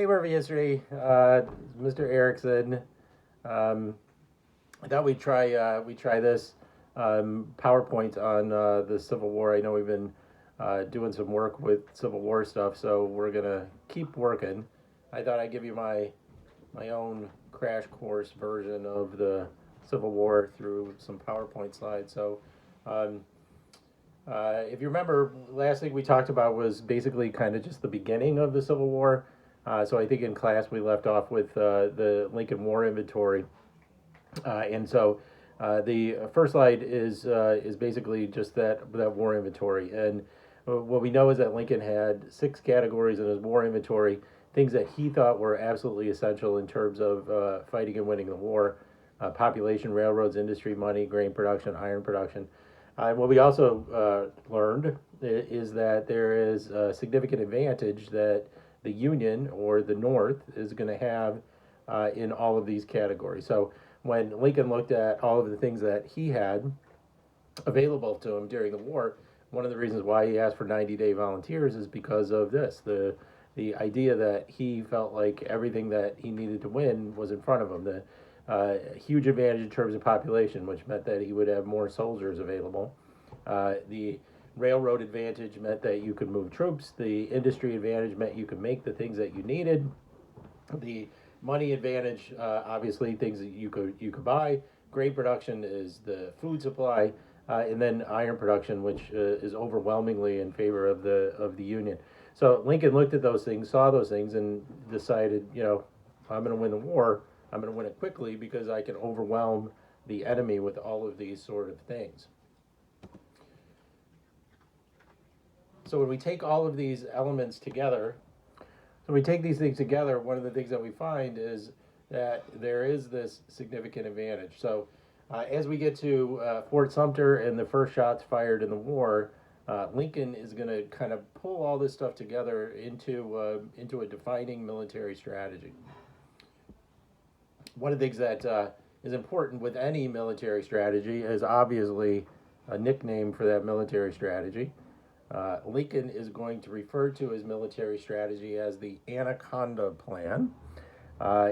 Hey, Murphy History, Mr. Erickson. Um, I thought we'd try this PowerPoint on the Civil War. I know we've been doing some work with Civil War stuff, so we're gonna keep working. I thought I'd give you my own crash course version of the Civil War through some PowerPoint slides. Um, if you remember, last thing we talked about was basically kind of just the beginning of the Civil War. So I think in class we left off with the Lincoln War Inventory, and the first slide is basically just that war inventory. And what we know is that Lincoln had 6 categories in his war inventory, things that he thought were absolutely essential in terms of fighting and winning the war: population, railroads, industry, money, grain production, iron production. What we also learned is that there is a significant advantage that the Union or the North is going to have in all of these categories. So when Lincoln looked at all of the things that he had available to him during the war, one of the reasons why he asked for 90-day volunteers is because of this: the idea that he felt like everything that he needed to win was in front of him. The huge advantage in terms of population, which meant that he would have more soldiers available. The railroad advantage meant that you could move troops. The industry advantage meant you could make the things that you needed. The money advantage, obviously, things that you could buy. Grain production is the food supply, and then iron production, which is overwhelmingly in favor of the Union. So Lincoln looked at those things, saw those things, and decided, I'm going to win the war. I'm going to win it quickly because I can overwhelm the enemy with all of these sort of things. So when we take all of these elements together, so we take these things together, one of the things that we find is that there is this significant advantage. So as we get to Fort Sumter and the first shots fired in the war, Lincoln is going to kind of pull all this stuff together into a defining military strategy. One of the things that is important with any military strategy is obviously a nickname for that military strategy. Lincoln is going to refer to his military strategy as the Anaconda Plan.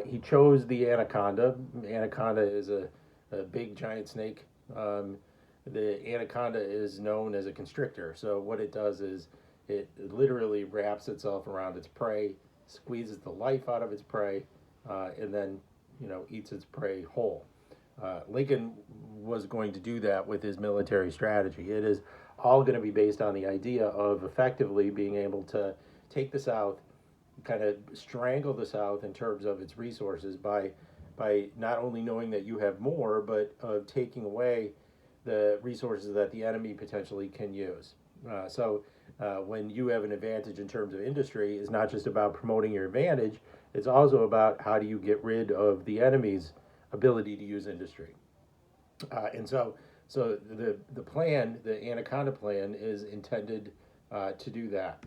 He chose the anaconda. Anaconda is a big giant snake. The anaconda is known as a constrictor. So what it does is it literally wraps itself around its prey, squeezes the life out of its prey, and then eats its prey whole. Lincoln was going to do that with his military strategy. It is all going to be based on the idea of effectively being able to take the South, kind of strangle the South in terms of its resources by not only knowing that you have more, but of taking away the resources that the enemy potentially can use. When you have an advantage in terms of industry, it's not just about promoting your advantage, it's also about how do you get rid of the enemy's ability to use industry. And so the plan, the Anaconda Plan, is intended to do that.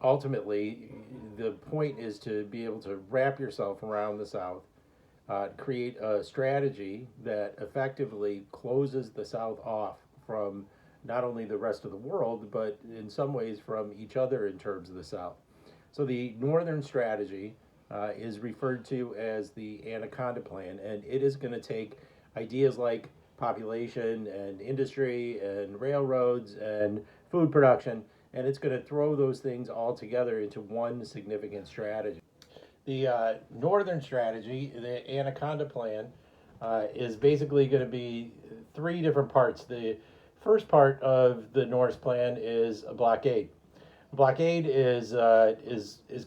Ultimately, the point is to be able to wrap yourself around the South, create a strategy that effectively closes the South off from not only the rest of the world, but in some ways from each other in terms of the South. So the Northern strategy is referred to as the Anaconda Plan, and it is going to take ideas like population and industry and railroads and food production, and it's going to throw those things all together into one significant strategy. The Northern strategy, the Anaconda Plan, is basically going to be 3 different parts. The first part of the Norse plan is a blockade. Blockade is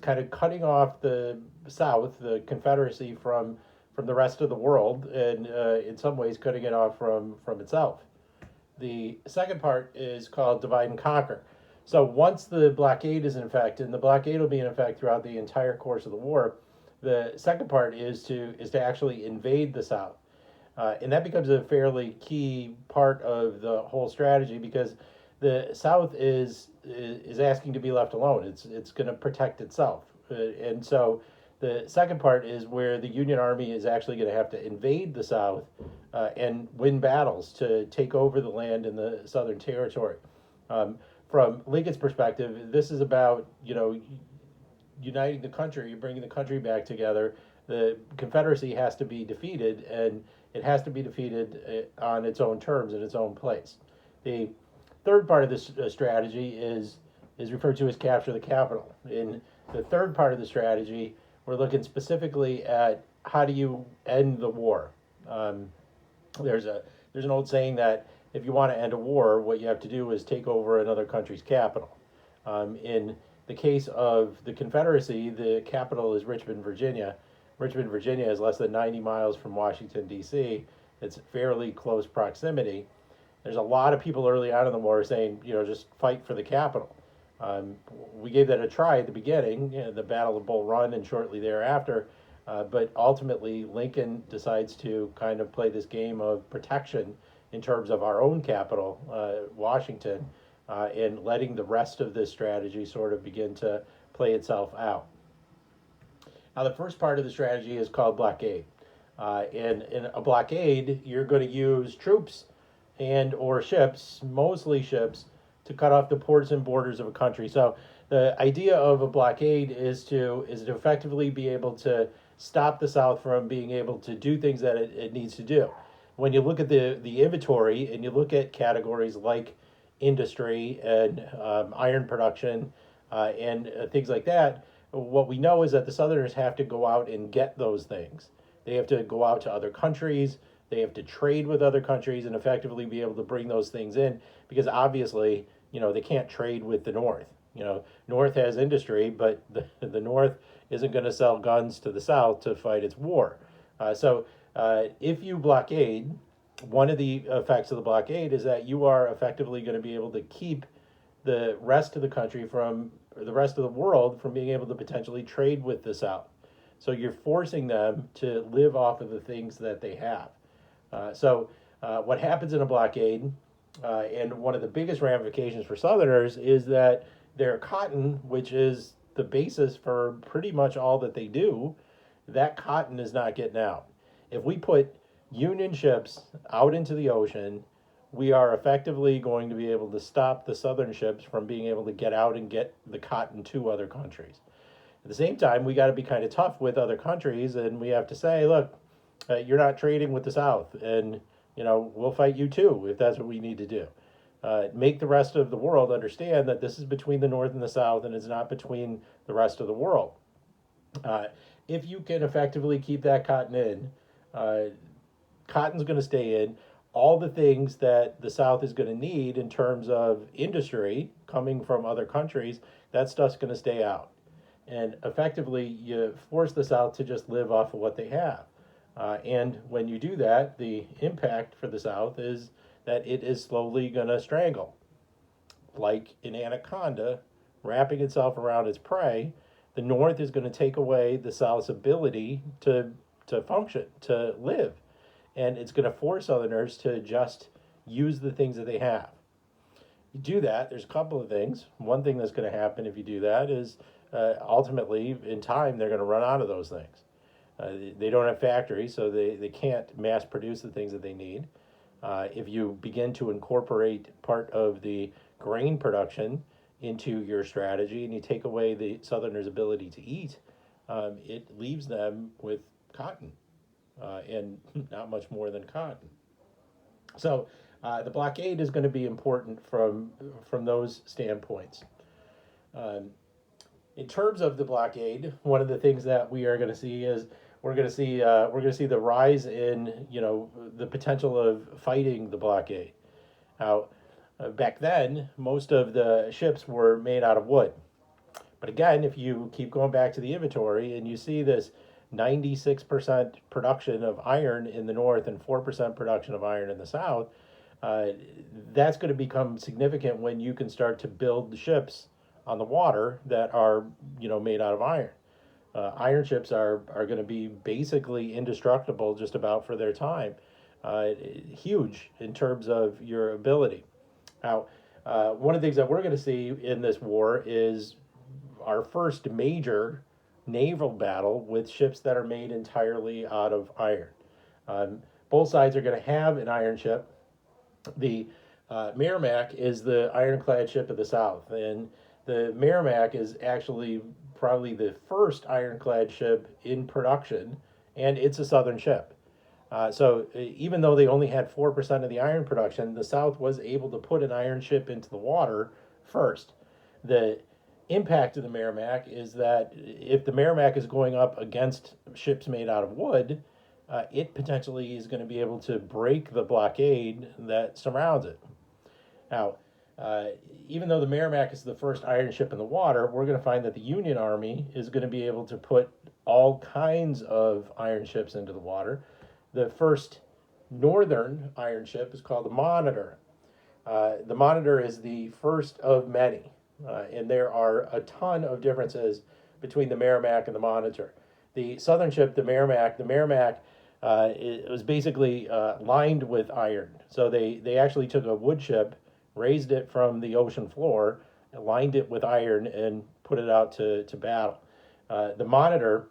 kind of cutting off the South, the Confederacy, from the rest of the world, and in some ways cutting it off from itself. The second part is called divide and conquer. So once the blockade is in effect, and the blockade will be in effect throughout the entire course of the war, the second part is to actually invade the South, and that becomes a fairly key part of the whole strategy because the South is asking to be left alone. It's going to protect itself, and so the second part is where the Union Army is actually going to have to invade the South and win battles to take over the land in the Southern Territory. From Lincoln's perspective, this is about uniting the country, you're bringing the country back together. The Confederacy has to be defeated, and it has to be defeated on its own terms in its own place. The third part of this strategy is referred to as capture the capital. In the third part of the strategy, we're looking specifically at how do you end the war. Um, there's an old saying that if you want to end a war, what you have to do is take over another country's capital. In the case of the Confederacy, the capital is Richmond, Virginia. Richmond, Virginia is less than 90 miles from Washington, D.C. It's fairly close proximity. There's a lot of people early on in the war saying, just fight for the capital. We gave that a try at the beginning, the Battle of Bull Run, and shortly thereafter. But ultimately, Lincoln decides to kind of play this game of protection in terms of our own capital, Washington, and letting the rest of this strategy sort of begin to play itself out. Now, the first part of the strategy is called blockade. In a blockade, you're going to use troops and or ships, mostly ships, to cut off the ports and borders of a country. So the idea of a blockade is to effectively be able to stop the South from being able to do things that it needs to do. When you look at the inventory and you look at categories like industry and iron production and things like that, what we know is that the Southerners have to go out and get those things. They have to go out to other countries. They have to trade with other countries and effectively be able to bring those things in, because obviously, they can't trade with the North. North has industry, but the North isn't going to sell guns to the South to fight its war. So if you blockade, one of the effects of the blockade is that you are effectively going to be able to keep the rest of the country from, or the rest of the world from being able to potentially trade with the South. So you're forcing them to live off of the things that they have. So what happens in a blockade, and one of the biggest ramifications for Southerners, is that their cotton, which is the basis for pretty much all that they do, that cotton is not getting out. If we put Union ships out into the ocean, we are effectively going to be able to stop the Southern ships from being able to get out and get the cotton to other countries. At the same time, we got to be kind of tough with other countries, and we have to say, look, you're not trading with the South, and we'll fight you too if that's what we need to do. Make the rest of the world understand that this is between the North and the South, and it's not between the rest of the world. If you can effectively keep that cotton in, cotton's going to stay in. All the things that the South is going to need in terms of industry coming from other countries, that stuff's going to stay out. And effectively, you force the South to just live off of what they have. And when you do that, the impact for the South is that it is slowly going to strangle. Like an anaconda wrapping itself around its prey, the North is going to take away the South's ability to function, to live. And it's going to force Southerners to just use the things that they have. You do that, there's a couple of things. One thing that's going to happen if you do that is ultimately, in time, they're going to run out of those things. They don't have factories, so they can't mass produce the things that they need. If you begin to incorporate part of the grain production into your strategy and you take away the Southerners' ability to eat, it leaves them with cotton and not much more than cotton. So the blockade is going to be important from those standpoints. In terms of the blockade, one of the things that we are going to see is we're going to see the rise in the potential of fighting the blockade. Now, back then, most of the ships were made out of wood. But again, if you keep going back to the inventory and you see this 96% production of iron in the North and 4% production of iron in the South, that's going to become significant when you can start to build the ships on the water that are made out of iron. Iron ships are going to be basically indestructible just about for their time. Huge in terms of your ability. Now, one of the things that we're going to see in this war is our first major naval battle with ships that are made entirely out of iron. Both sides are going to have an iron ship. The Merrimack is the ironclad ship of the South, and the Merrimack is actually probably the first ironclad ship in production, and it's a Southern ship. So even though they only had 4% of the iron production, the South was able to put an iron ship into the water first. The impact of the Merrimack is that if the Merrimack is going up against ships made out of wood, it potentially is going to be able to break the blockade that surrounds it. Now, uh, even though the Merrimack is the first iron ship in the water, we're going to find that the Union Army is going to be able to put all kinds of iron ships into the water. The first northern iron ship is called the Monitor. The Monitor is the first of many, and there are a ton of differences between the Merrimack and the Monitor. The southern ship, the Merrimack it was basically lined with iron. So they actually took a wood ship, raised it from the ocean floor, lined it with iron, and put it out to battle. The Monitor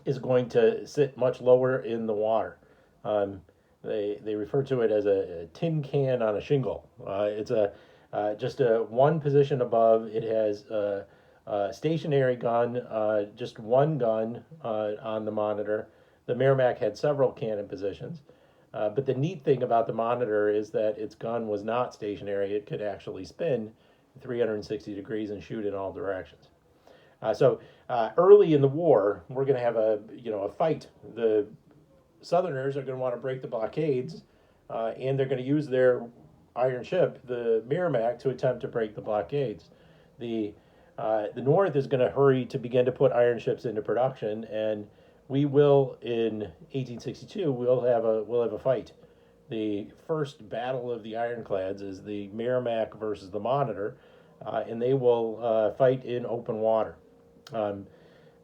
is going to sit much lower in the water. Um, they refer to it as a tin can on a shingle. It's a just a one position above. It has a stationary gun, just one gun on the Monitor. The Merrimack had several cannon positions. But the neat thing about the Monitor is that its gun was not stationary. It could actually spin 360 degrees and shoot in all directions. So early in the war, we're going to have a fight. The Southerners are going to want to break the blockades, and they're going to use their iron ship, the Merrimack, to attempt to break the blockades. The North is going to hurry to begin to put iron ships into production, and we will in 1862 we'll have a fight. The first battle of the ironclads is the Merrimack versus the Monitor, and they will fight in open water. Um,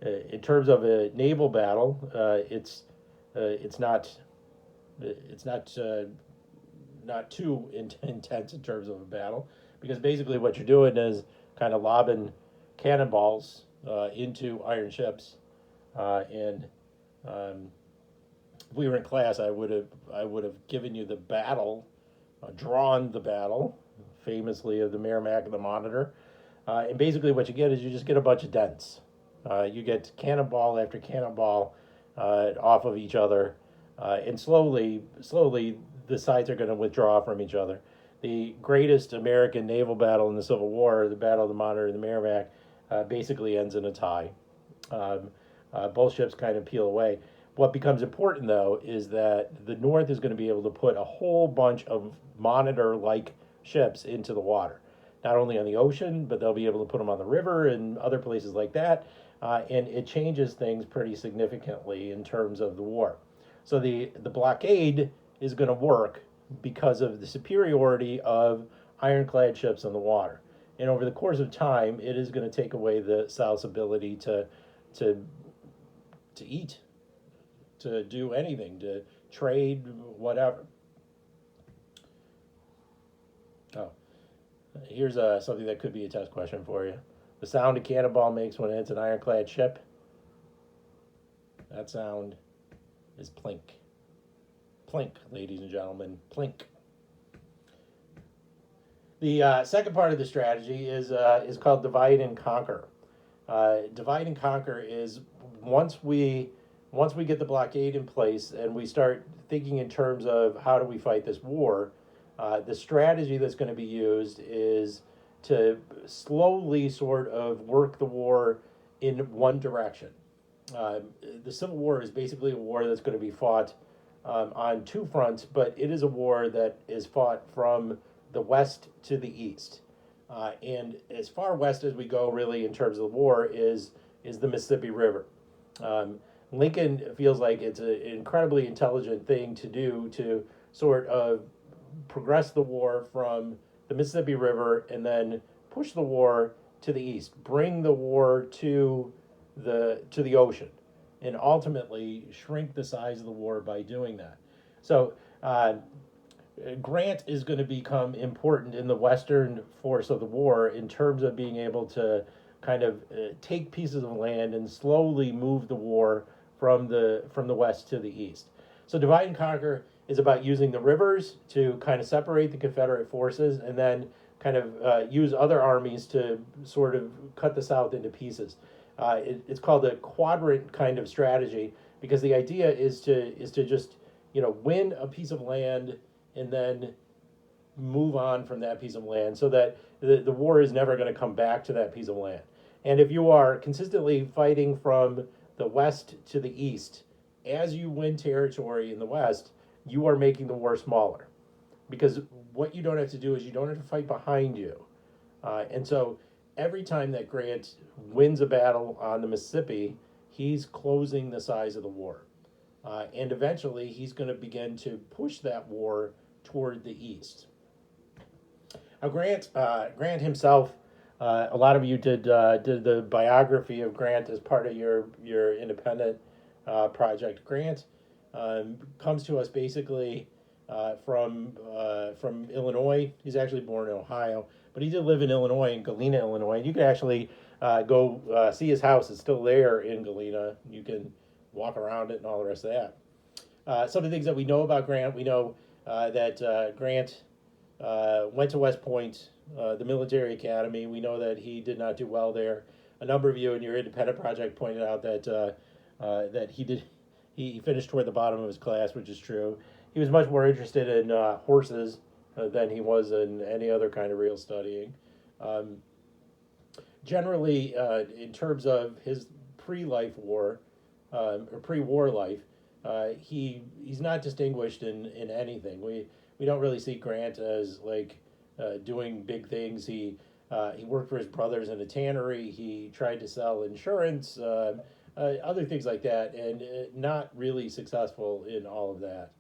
in terms of a naval battle, it's not too intense in terms of a battle, because basically what you're doing is kind of lobbing cannonballs into iron ships, and if we were in class, I would have given you the battle, drawn the battle, famously of the Merrimack and the Monitor, and basically what you get is you just get a bunch of dents. You get cannonball after cannonball off of each other, and slowly the sides are going to withdraw from each other. The greatest American naval battle in the Civil War, the Battle of the Monitor and the Merrimack, basically ends in a tie. Both ships kind of peel away. What becomes important, though, is that the North is going to be able to put a whole bunch of Monitor-like ships into the water. Not only on the ocean, but they'll be able to put them on the river and other places like that. And it changes things pretty significantly in terms of the war. So the blockade is going to work because of the superiority of ironclad ships on the water. And over the course of time, it is going to take away the South's ability to eat, to do anything, to trade, whatever. Oh, here's something that could be a test question for you. The sound a cannonball makes when it hits an ironclad ship, that sound is plink. Plink, ladies and gentlemen, plink. The second part of the strategy is called divide and conquer. Divide and conquer is once we get the blockade in place and we start thinking in terms of how do we fight this war, the strategy that's going to be used is to slowly sort of work the war in one direction. The Civil War is basically a war that's going to be fought on two fronts, but it is a war that is fought from the west to the east. And as far west as we go, really, in terms of the war, is the Mississippi River. Lincoln feels like it's an incredibly intelligent thing to do to sort of progress the war from the Mississippi River and then push the war to the east, bring the war to the ocean, and ultimately shrink the size of the war by doing that. So Grant is going to become important in the western force of the war in terms of being able to kind of take pieces of land and slowly move the war from the west to the east. So divide and conquer is about using the rivers to kind of separate the Confederate forces and then kind of use other armies to sort of cut the South into pieces. It's called a quadrant kind of strategy because the idea is to just win a piece of land and then move on from that piece of land so that the war is never going to come back to that piece of land. And if you are consistently fighting from the west to the east, as you win territory in the west, you are making the war smaller. Because what you don't have to do is you don't have to fight behind you. And so every time that Grant wins a battle on the Mississippi, he's closing the size of the war. And eventually he's going to begin to push that war toward the east. Now, Grant himself, a lot of you did the biography of Grant as part of your independent project. Grant comes to us basically from Illinois. He's actually born in Ohio, but he did live in Illinois, in Galena, Illinois. And you can actually go see his house. It's still there in Galena. You can walk around it and all the rest of that. Some of the things that we know about Grant, we know that Grant went to West Point, the military academy. We know that he did not do well there. A number of you in your independent project pointed out that he finished toward the bottom of his class, which is true. He was much more interested in horses than he was in any other kind of real studying. Generally, in terms of his pre-life war or pre-war life, he's not distinguished in anything. We don't really see Grant as like doing big things. He worked for his brothers in a tannery. He tried to sell insurance, other things like that, and not really successful in all of that.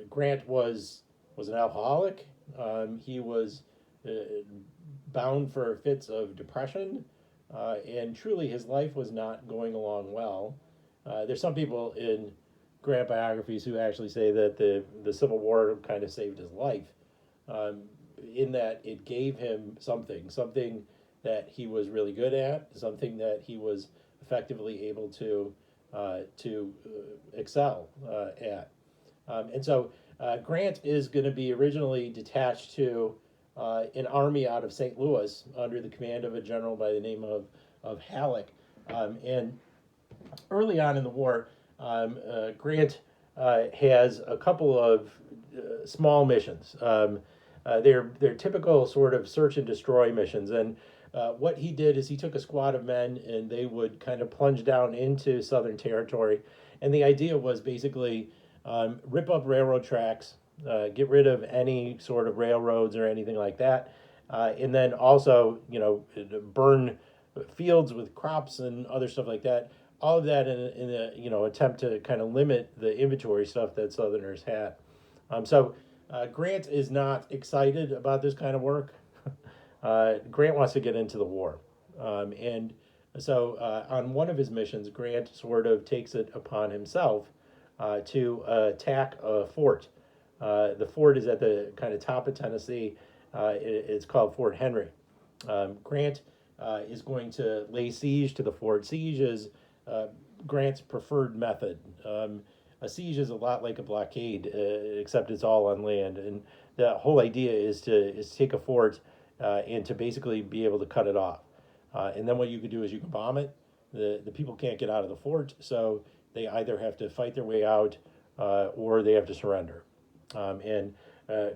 Grant was an alcoholic. He was bound for fits of depression, and truly his life was not going along well. There's some people in Grant biographies who actually say that the Civil War kind of saved his life, in that it gave him something that he was really good at, something that he was effectively able to excel at. And so Grant is going to be originally detached to an army out of St. Louis under the command of a general by the name of Halleck. And early on in the war, Grant has a couple of small missions. They're typical sort of search and destroy missions. And what he did is he took a squad of men and they would kind of plunge down into Southern territory. And the idea was basically rip up railroad tracks, get rid of any sort of railroads or anything like that. And then also, burn fields with crops and other stuff like that. All of that in a attempt to kind of limit the inventory stuff that Southerners had. So Grant is not excited about this kind of work. Grant wants to get into the war. And so on one of his missions, Grant sort of takes it upon himself to attack a fort. The fort is at the kind of top of Tennessee. It's called Fort Henry. Grant is going to lay siege to the fort. Siege is Grant's preferred method. A siege is a lot like a blockade, except it's all on land. And the whole idea is to take a fort and to basically be able to cut it off. And then what you can do is you can bomb it. The people can't get out of the fort, so they either have to fight their way out or they have to surrender. And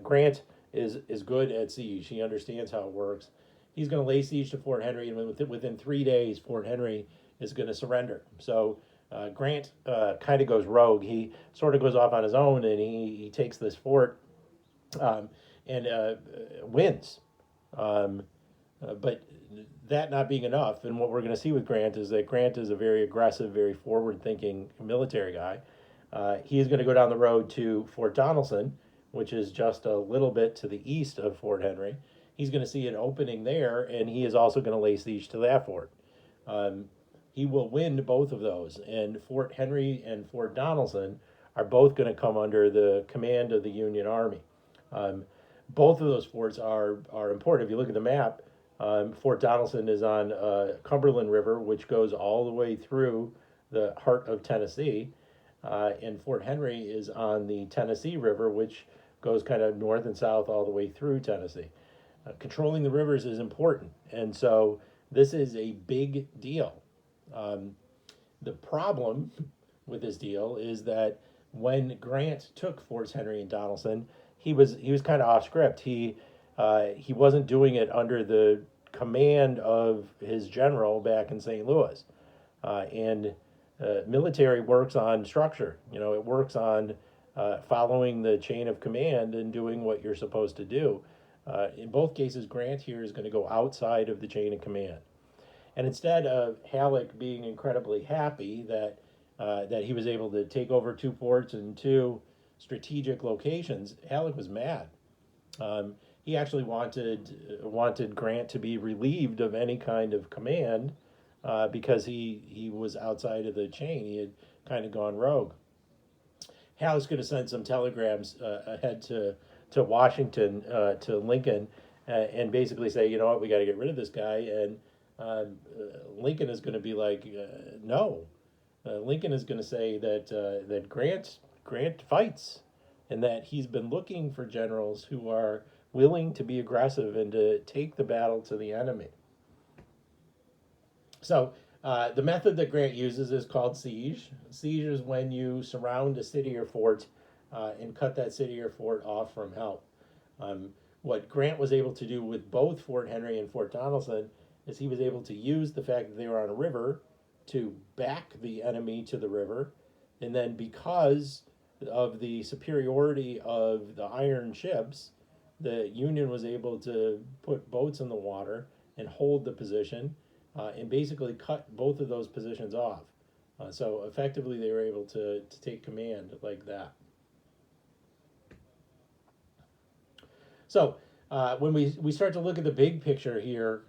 Grant is good at siege. He understands how it works. He's going to lay siege to Fort Henry, and within 3 days, Fort Henry is going to surrender. So Grant kind of goes rogue. He sort of goes off on his own, and he takes this fort and wins. But that not being enough, and what we're going to see with Grant is that Grant is a very aggressive, very forward-thinking military guy. He is going to go down the road to Fort Donelson, which is just a little bit to the east of Fort Henry. He's going to see an opening there, and he is also going to lay siege to that fort. He will win both of those, and Fort Henry and Fort Donelson are both going to come under the command of the Union Army. Both of those forts are important. If you look at the map, Fort Donelson is on Cumberland River, which goes all the way through the heart of Tennessee, and Fort Henry is on the Tennessee River, which goes kind of north and south all the way through Tennessee. Controlling the rivers is important, and so This is a big deal. Um, the problem with this deal is that when Grant took Forts Henry and Donelson, he was kind of off script. He wasn't doing it under the command of his general back in St. Louis, and military works on structure. It works on following the chain of command and doing what you're supposed to do. In both cases, Grant here is going to go outside of the chain of command. And instead of Halleck being incredibly happy that he was able to take over two forts and two strategic locations, Halleck was mad. He actually wanted Grant to be relieved of any kind of command because he was outside of the chain. He had kind of gone rogue. Halleck's going to send some telegrams ahead to Washington, to Lincoln, and basically say, you know what, we got to get rid of this guy. And Lincoln is going to be like, no. Lincoln is going to say that Grant fights, and that he's been looking for generals who are willing to be aggressive and to take the battle to the enemy. So the method that Grant uses is called siege. Siege is when you surround a city or fort and cut that city or fort off from help. What Grant was able to do with both Fort Henry and Fort Donelson is he was able to use the fact that they were on a river to back the enemy to the river, and then because of the superiority of the iron ships, the Union was able to put boats in the water and hold the position, and basically cut both of those positions off. So effectively, they were able to take command like that. So when we start to look at the big picture here,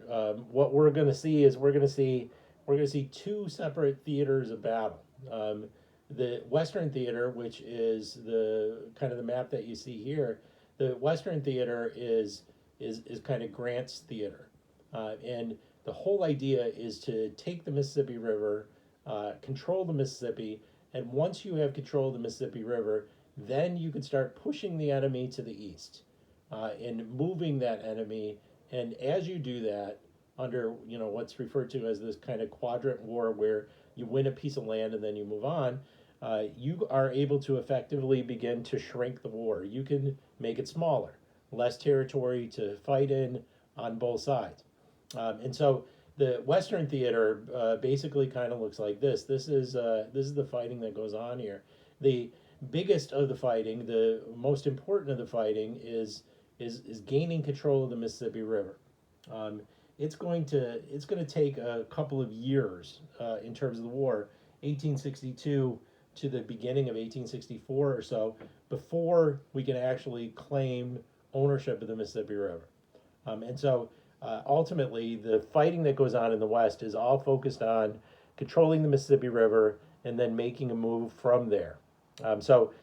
what we're going to see is we're going to see two separate theaters of battle. The Western Theater, which is the kind of the map that you see here, the Western Theater is kind of Grant's theater, and the whole idea is to take the Mississippi River, control the Mississippi, and once you have control of the Mississippi River, then you can start pushing the enemy to the east, and moving that enemy. And as you do that, under what's referred to as this kind of quadrant war, where you win a piece of land and then you move on, you are able to effectively begin to shrink the war. You can make it smaller, less territory to fight in on both sides. And so the Western Theater basically kind of looks like this. This is the fighting that goes on here. The biggest of the fighting, the most important of the fighting, is gaining control of the Mississippi River. It's going to take a couple of years in terms of the war, 1862 to the beginning of 1864 or so, before we can actually claim ownership of the Mississippi River. And so ultimately, the fighting that goes on in the West is all focused on controlling the Mississippi River and then making a move from there. So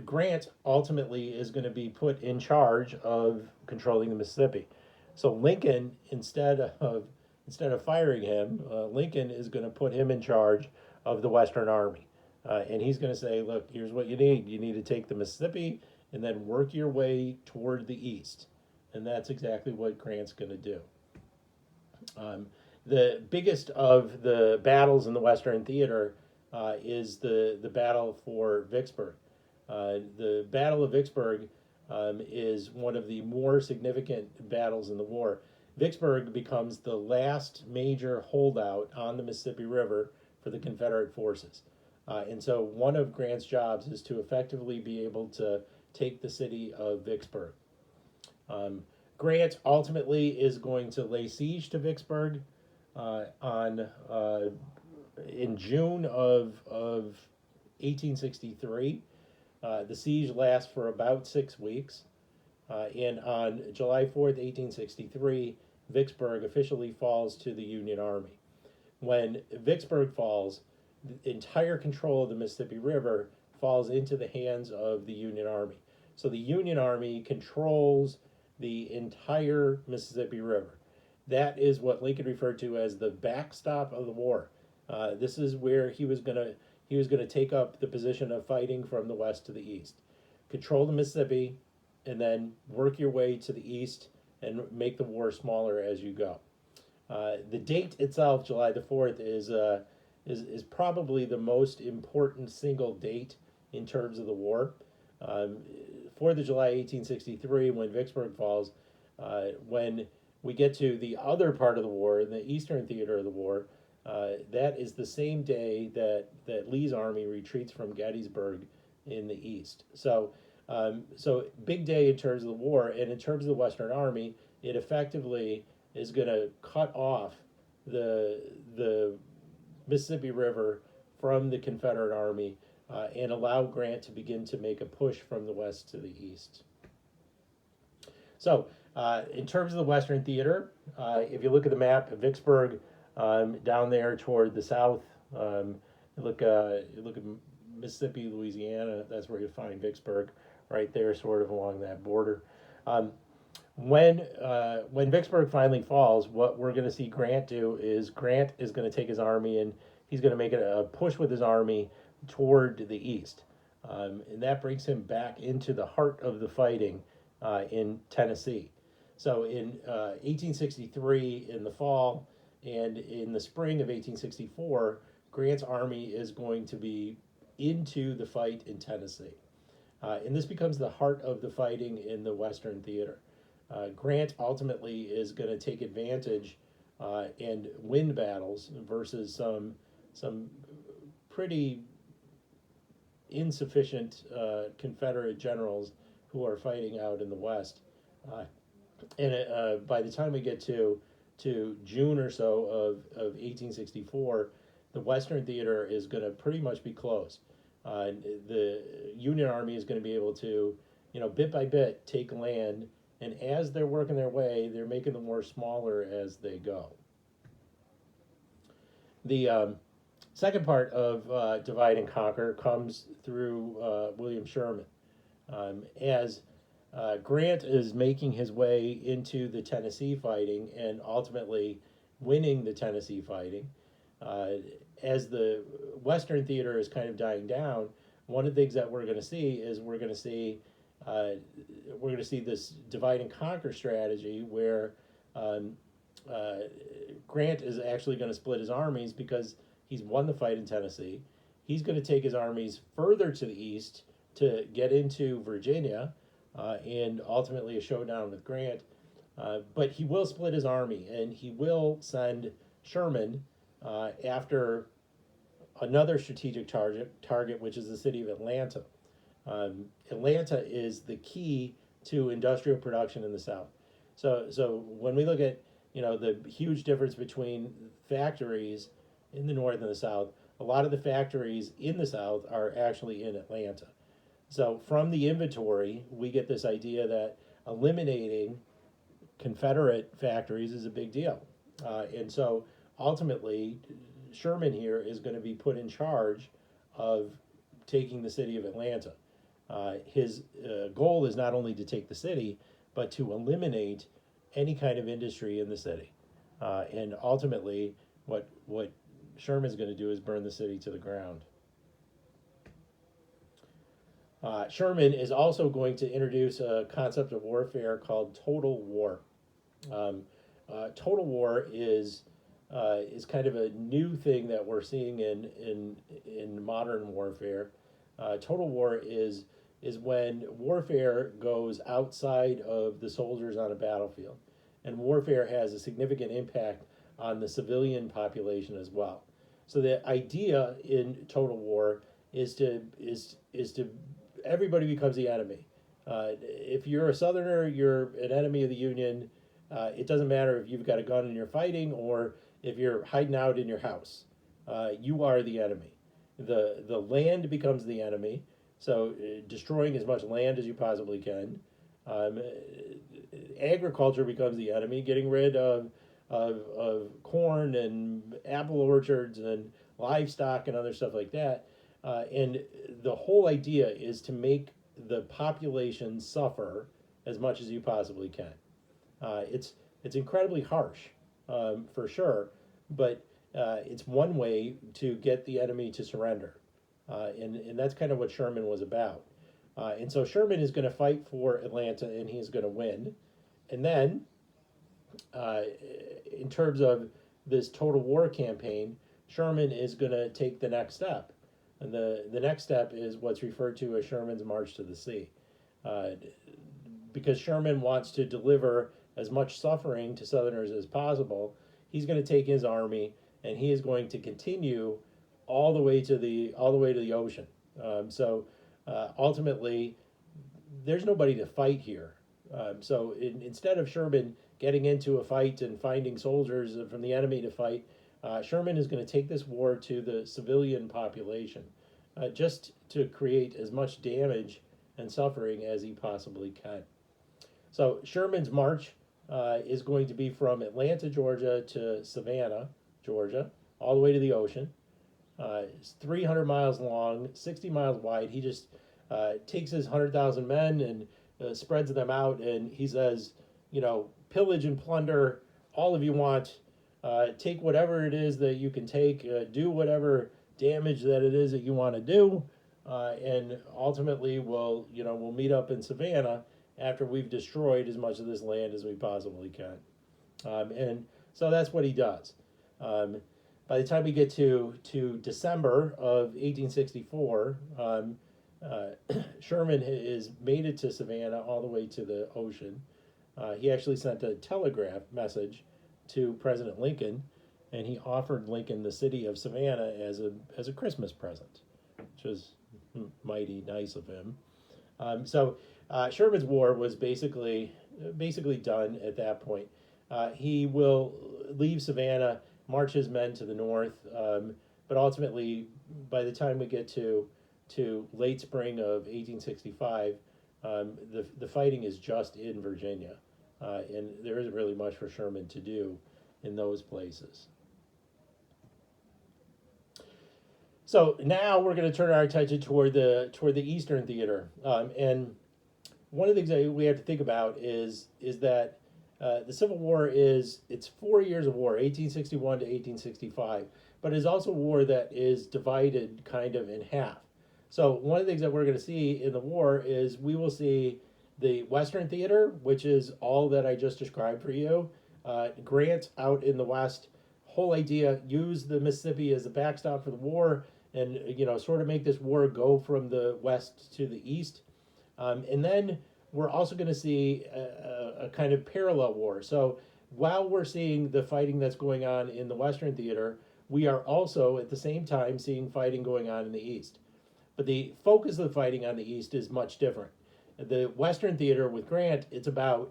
Grant ultimately is going to be put in charge of controlling the Mississippi. So Lincoln, instead of firing him, Lincoln is going to put him in charge of the Western Army, and he's going to say, "Look, here's what you need. You need to take the Mississippi and then work your way toward the east," and that's exactly what Grant's going to do. The biggest of the battles in the Western Theater is the battle for Vicksburg. The Battle of Vicksburg is one of the more significant battles in the war. Vicksburg becomes the last major holdout on the Mississippi River for the Confederate forces. And so one of Grant's jobs is to effectively be able to take the city of Vicksburg. Grant ultimately is going to lay siege to Vicksburg in June of 1863. The siege lasts for about 6 weeks. And on July 4th, 1863, Vicksburg officially falls to the Union Army. When Vicksburg falls, the entire control of the Mississippi River falls into the hands of the Union Army. So the Union Army controls the entire Mississippi River. That is what Lincoln referred to as the backstop of the war. This is where he was going to take up the position of fighting from the west to the east, control the Mississippi, and then work your way to the east and make the war smaller as you go. The date itself, July the 4th, is probably the most important single date in terms of the war. Um, 4th of July, 1863, when Vicksburg falls, when we get to the other part of the war, the eastern theater of the war, that is the same day that Lee's army retreats from Gettysburg in the east. So big day in terms of the war, and in terms of the Western Army, it effectively is going to cut off the Mississippi River from the Confederate Army and allow Grant to begin to make a push from the west to the east. So, in terms of the Western Theater, if you look at the map, Vicksburg down there toward the south, you look at Mississippi, Louisiana. That's where you find Vicksburg, right there, sort of along that border. Um, when Vicksburg finally falls, what we're going to see Grant do is Grant is going to take his army and he's going to make a push with his army toward the east, and that brings him back into the heart of the fighting in Tennessee. So in 1863, in the fall and in the spring of 1864, Grant's army is going to be into the fight in Tennessee. And this becomes the heart of the fighting in the Western Theater. Grant ultimately is going to take advantage and win battles versus some pretty insufficient Confederate generals who are fighting out in the West. And by the time we get to June or so of 1864, the Western Theater is going to pretty much be closed. The Union Army is going to be able to, bit by bit, take land, and as they're working their way, they're making the war smaller as they go. The second part of divide and conquer comes through William Sherman. As Grant is making his way into the Tennessee fighting and ultimately winning the Tennessee fighting, as the Western Theater is kind of dying down, one of the things that we're going to see is we're going to see this divide and conquer strategy where Grant is actually going to split his armies because he's won the fight in Tennessee. He's going to take his armies further to the east to get into Virginia and ultimately a showdown with Grant. But he will split his army and he will send Sherman after another strategic target, which is the city of Atlanta. Atlanta is the key to industrial production in the South. So when we look at the huge difference between factories in the North and the South, a lot of the factories in the South are actually in Atlanta. So from the inventory, we get this idea that eliminating Confederate factories is a big deal. And so ultimately, Sherman here is going to be put in charge of taking the city of Atlanta. His goal is not only to take the city, but to eliminate any kind of industry in the city. And ultimately, what Sherman's going to do is burn the city to the ground. Sherman is also going to introduce a concept of warfare called total war. Total war is kind of a new thing that we're seeing in modern warfare. Total war is when warfare goes outside of the soldiers on a battlefield, and warfare has a significant impact on the civilian population as well. So the idea in total war is to everybody becomes the enemy. If you're a Southerner, you're an enemy of the Union. It doesn't matter if you've got a gun and you're fighting or if you're hiding out in your house. You are the enemy. The land becomes the enemy. So destroying as much land as you possibly can. Agriculture becomes the enemy. Getting rid of corn and apple orchards and livestock and other stuff like that. And the whole idea is to make the population suffer as much as you possibly can. It's incredibly harsh, for sure, but it's one way to get the enemy to surrender. And that's kind of what Sherman was about. And so Sherman is going to fight for Atlanta and he's going to win. And then uh, in terms of this total war campaign, Sherman is going to take the next step. And the next step is what's referred to as Sherman's March to the Sea. Uh, because Sherman wants to deliver as much suffering to Southerners as possible, he's going to take his army and he is going to continue all the way to the ocean. Ultimately, there's nobody to fight here. Instead of Sherman getting into a fight and finding soldiers from the enemy to fight, Sherman is going to take this war to the civilian population, just to create as much damage and suffering as he possibly can. So Sherman's march is going to be from Atlanta, Georgia to Savannah, Georgia, all the way to the ocean. It's 300 miles long, 60 miles wide. He just takes his 100,000 men and spreads them out, and he says, pillage and plunder all of you want. Take whatever it is that you can take. Do whatever damage that it is that you want to do, and ultimately we'll meet up in Savannah after we've destroyed as much of this land as we possibly can. And so that's what he does. By the time we get to December of 1864, Sherman has made it to Savannah all the way to the ocean. He actually sent a telegraph message to President Lincoln, and he offered Lincoln the city of Savannah as a Christmas present, which was mighty nice of him. Sherman's war was basically done at that point. He will leave Savannah, march his men to the north, but ultimately, by the time we get to late spring of 1865, the fighting is just in Virginia, and there isn't really much for Sherman to do in those places. So now we're going to turn our attention toward the Eastern Theater, and one of the things that we have to think about is that the Civil War it's 4 years of war, 1861 to 1865, but it's also a war that is divided kind of in half. So one of the things that we're going to see in the war is we will see the Western Theater, which is all that I just described for you. Grant out in the West, whole idea, use the Mississippi as a backstop for the war, and sort of make this war go from the West to the East. And then we're also going to see a kind of parallel war. So while we're seeing the fighting that's going on in the Western Theater, we are also at the same time seeing fighting going on in the East. But the focus of the fighting on the East is much different. The Western Theater with Grant, it's about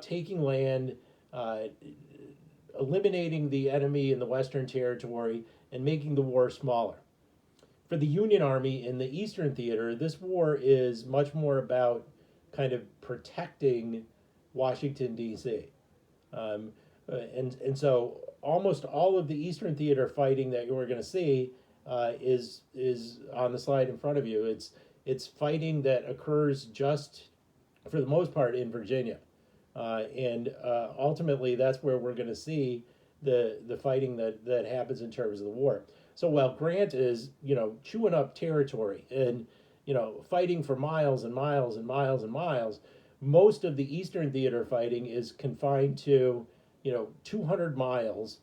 taking land, eliminating the enemy in the Western Territory, and making the war smaller. For the Union Army in the Eastern Theater, this war is much more about kind of protecting Washington, D.C. And so almost all of the Eastern Theater fighting that you're going to see is on the slide in front of you. It's fighting that occurs just, for the most part, in Virginia. And ultimately, that's where we're going to see the fighting that happens in terms of the war. So while Grant is, chewing up territory and, fighting for miles and miles and miles and miles, most of the Eastern Theater fighting is confined to, 200 miles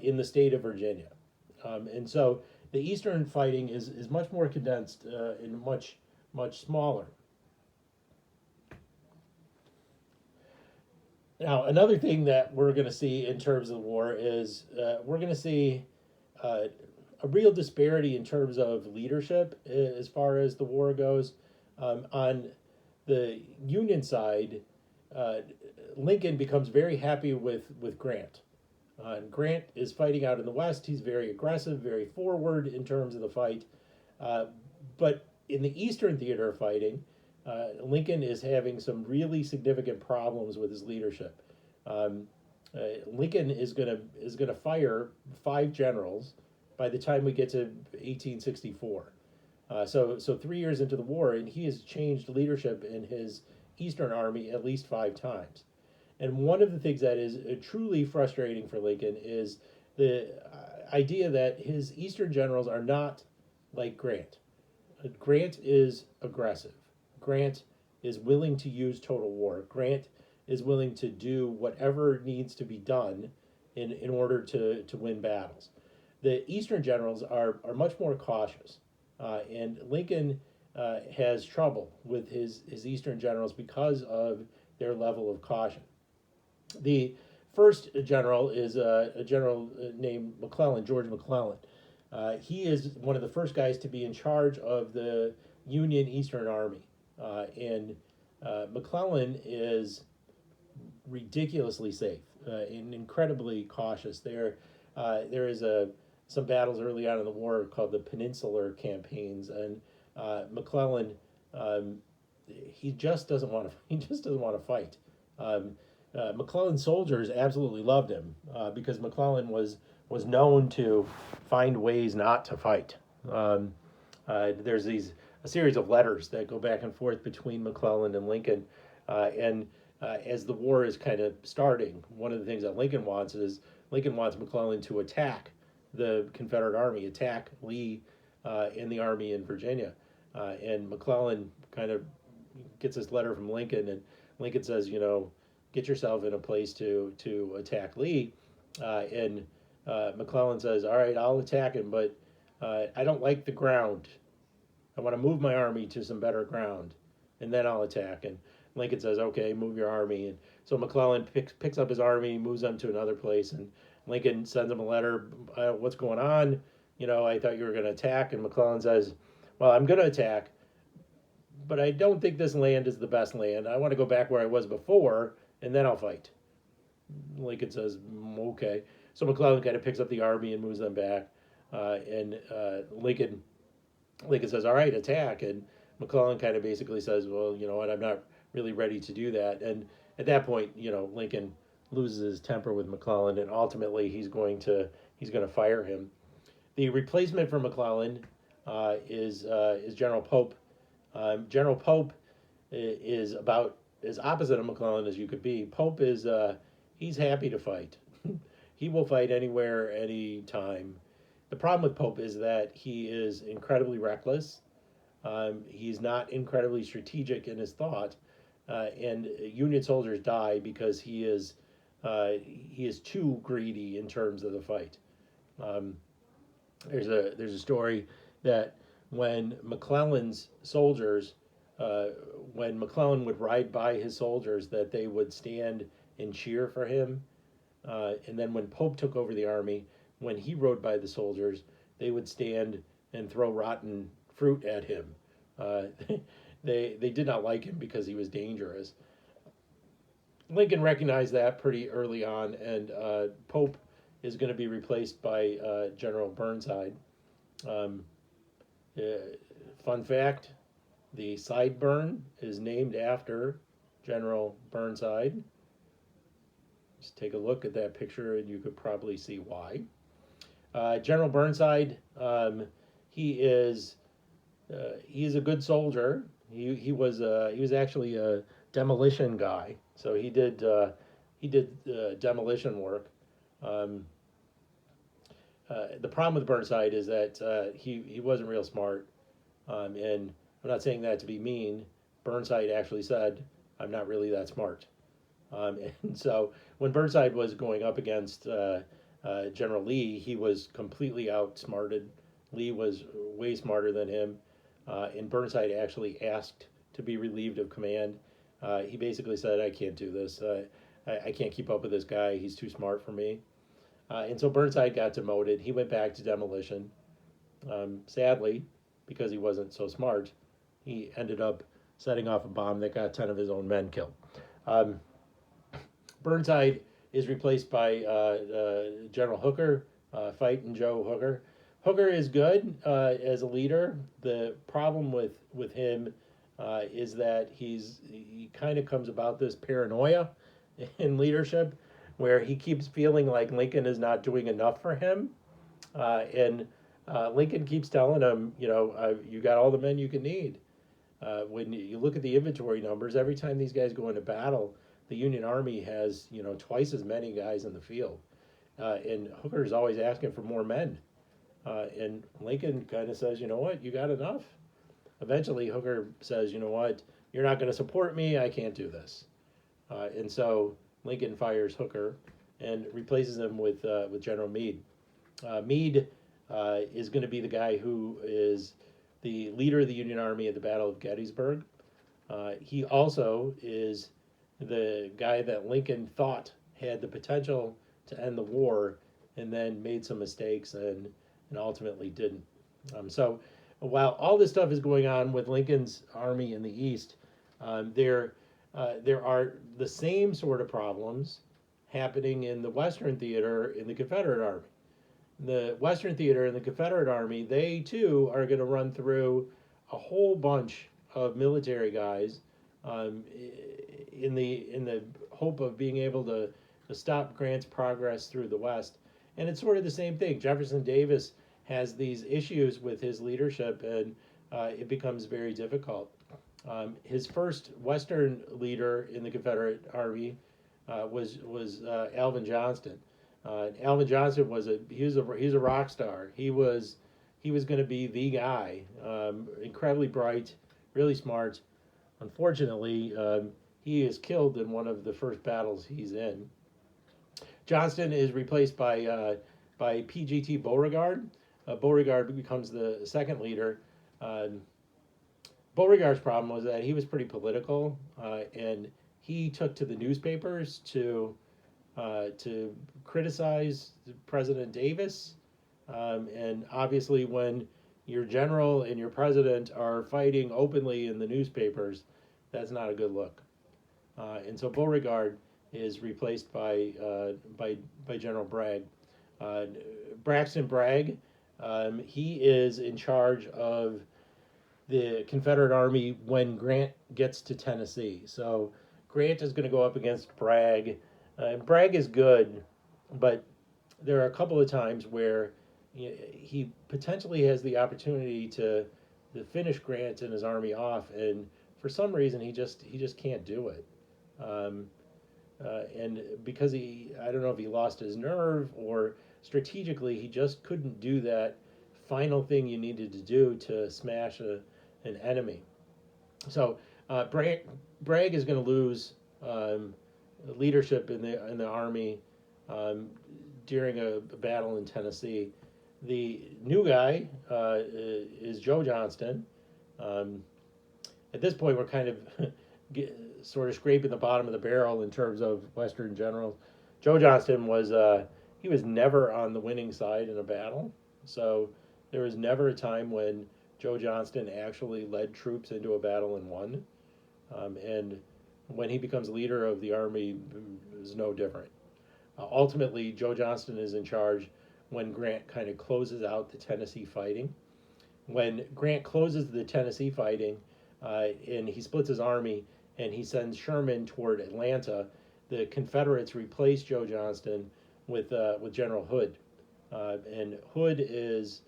in the state of Virginia. And so the Eastern fighting is much more condensed and much, much smaller. Now, another thing that we're going to see in terms of the war is we're going to see a real disparity in terms of leadership as far as the war goes. On the Union side, Lincoln becomes very happy with Grant. Grant is fighting out in the West. He's very aggressive, very forward in terms of the fight. But in the Eastern Theater fighting, Lincoln is having some really significant problems with his leadership. Lincoln is gonna fire 5 generals by the time we get to 1864. So 3 years into the war, and he has changed leadership in his Eastern Army at least 5 times. And one of the things that is truly frustrating for Lincoln is the idea that his Eastern generals are not like Grant. Grant is aggressive. Grant is willing to use total war. Grant is willing to do whatever needs to be done in order to win battles. The Eastern generals are much more cautious, and Lincoln has trouble with his Eastern generals because of their level of caution. The first general is a general named McClellan, George McClellan. He is one of the first guys to be in charge of the Union Eastern Army. And McClellan is ridiculously safe and incredibly cautious. There is some battles early on in the war called the Peninsular campaigns, and McClellan he just doesn't want to. He just doesn't want to fight. McClellan's soldiers absolutely loved him because McClellan was known to find ways not to fight. There's a series of letters that go back and forth between McClellan and Lincoln, and as the war is kind of starting, one of the things that Lincoln wants McClellan to attack the Confederate Army, attack Lee and the army in Virginia, and McClellan kind of gets this letter from Lincoln, and Lincoln says, get yourself in a place to attack Lee, and McClellan says, all right, I'll attack him, but I don't like the ground. I want to move my army to some better ground, and then I'll attack. And Lincoln says, okay, move your army. And so McClellan picks up his army, moves them to another place, and Lincoln sends him a letter, what's going on? I thought you were going to attack. And McClellan says, well, I'm going to attack, but I don't think this land is the best land. I want to go back where I was before, and then I'll fight. Lincoln says, okay. So McClellan kind of picks up the army and moves them back. And Lincoln says, all right, attack. And McClellan kind of basically says, well, you know what, I'm not really ready to do that. And at that point, Lincoln loses his temper with McClellan, and ultimately he's going to fire him. The replacement for McClellan is General Pope. General Pope is about as opposite of McClellan as you could be. Pope is he's happy to fight. He will fight anywhere, anytime. The problem with Pope is that he is incredibly reckless. He's not incredibly strategic in his thought, and Union soldiers die because he is too greedy in terms of the fight. There's a story that when McClellan's soldiers, when McClellan would ride by his soldiers, that they would stand and cheer for him. And then when Pope took over the army, when he rode by the soldiers, they would stand and throw rotten fruit at him. They did not like him because he was dangerous. Lincoln recognized that pretty early on, and Pope is going to be replaced by General Burnside. Fun fact, the sideburn is named after General Burnside. Just take a look at that picture and you could probably see why. General Burnside, he is a good soldier. He was actually a demolition guy, so he did demolition work. The problem with Burnside is that he wasn't real smart, and I'm not saying that to be mean. Burnside actually said, "I'm not really that smart," and so when Burnside was going up against General Lee, he was completely outsmarted. Lee was way smarter than him, and Burnside actually asked to be relieved of command. He basically said, "I can't do this. I can't keep up with this guy. He's too smart for me." And so Burnside got demoted. He went back to demolition. Sadly, because he wasn't so smart, he ended up setting off a bomb that got 10 of his own men killed. Burnside is replaced by General Hooker, Fightin' Joe Hooker. Hooker is good as a leader. The problem with him is that he kind of comes about this paranoia in leadership, where he keeps feeling like Lincoln is not doing enough for him, and Lincoln keeps telling him, you got all the men you can need. When you look at the inventory numbers, every time these guys go into battle, the Union Army has twice as many guys in the field, and Hooker is always asking for more men, and Lincoln kind of says, you know what, you got enough. Eventually, Hooker says, you know what, you're not going to support me. I can't do this. And so Lincoln fires Hooker and replaces him with General Meade. Meade is going to be the guy who is the leader of the Union Army at the Battle of Gettysburg. He also is the guy that Lincoln thought had the potential to end the war and then made some mistakes and ultimately didn't. So while all this stuff is going on with Lincoln's army in the East, there are the same sort of problems happening in the Western theater in the Confederate Army. The Western theater and the Confederate Army, they too are going to run through a whole bunch of military guys in the hope of being able to stop Grant's progress through the West. And it's sort of the same thing. Jefferson Davis has these issues with his leadership, and it becomes very difficult. His first Western leader in the Confederate Army was Alvin Johnston. Alvin Johnston was a rock star. He was going to be the guy, incredibly bright, really smart. Unfortunately, he is killed in one of the first battles he's in. Johnston is replaced by P.G.T. Beauregard. Beauregard becomes the second leader. Beauregard's problem was that he was pretty political, and he took to the newspapers to criticize President Davis. And obviously, when your general and your president are fighting openly in the newspapers, that's not a good look. And so Beauregard is replaced by General Bragg. Braxton Bragg, he is in charge of the Confederate Army when Grant gets to Tennessee. So Grant is going to go up against Bragg. Bragg is good, but there are a couple of times where he potentially has the opportunity to finish Grant and his army off, and for some reason he just can't do it. And because I don't know if he lost his nerve or strategically he just couldn't do that final thing you needed to do to smash an enemy. So Bragg is going to lose leadership in the army during a battle in Tennessee. The new guy is Joe Johnston. At this point, we're kind of sort of scraping the bottom of the barrel in terms of Western generals. Joe Johnston was never on the winning side in a battle, so there was never a time when Joe Johnston actually led troops into a battle and won. And when he becomes leader of the army, it was no different. Ultimately, Joe Johnston is in charge when Grant kind of closes out the Tennessee fighting. When Grant closes the Tennessee fighting, and he splits his army and he sends Sherman toward Atlanta, the Confederates replace Joe Johnston with General Hood. And Hood is